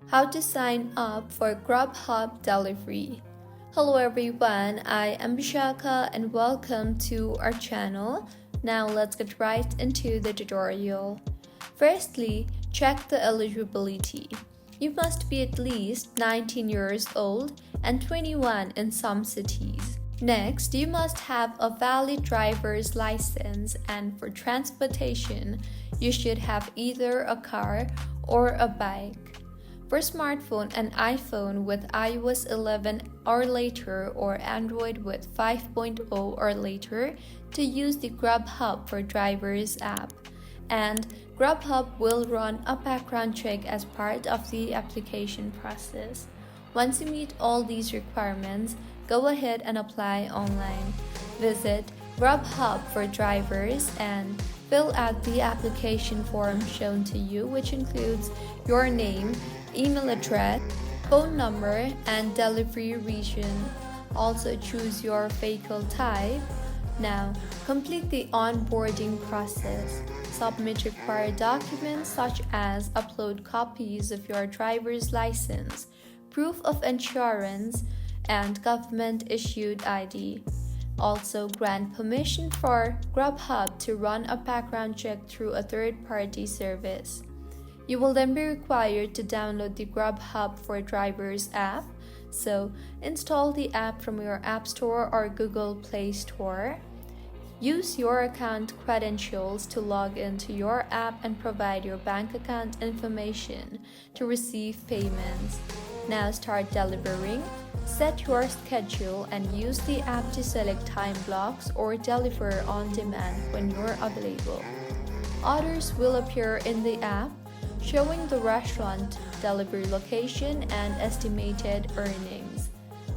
How to sign up for Grubhub delivery. Hello everyone, I am Bishaka and welcome to our channel. Now let's get right into the tutorial. Firstly, check the eligibility. You must be at least 19 years old and 21 in some cities. Next, you must have a valid driver's license, and for transportation, you should have either a car or a bike. For smartphone, an iPhone with iOS 11 or later or Android with 5.0 or later to use the Grubhub for Drivers app. And Grubhub will run a background check as part of the application process. Once you meet all these requirements, go ahead and apply online. Visit Grubhub for Drivers and fill out the application form shown to you, which includes your name, email address, phone number, and delivery region. Also choose your vehicle type. Now, complete the onboarding process. Submit required documents such as upload copies of your driver's license, proof of insurance, and government-issued ID. Also, grant permission for Grubhub to run a background check through a third-party service. You will then be required to download the Grubhub for Drivers app, so install the app from your App Store or Google Play Store. Use your account credentials to log into your app and provide your bank account information to receive payments. Now start delivering. Set your schedule and use the app to select time blocks or deliver on demand when you're available. Orders will appear in the app, showing the restaurant, delivery location, and estimated earnings.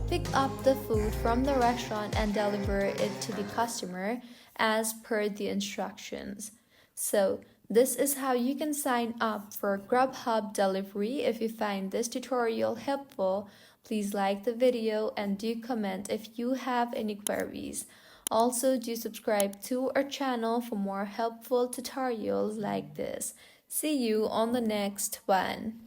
Pick up the food from the restaurant and deliver it to the customer as per the instructions. So, this is how you can sign up for Grubhub delivery. If you find this tutorial helpful, please like the video and do comment if you have any queries. Also, do subscribe to our channel for more helpful tutorials like this. See you on the next one.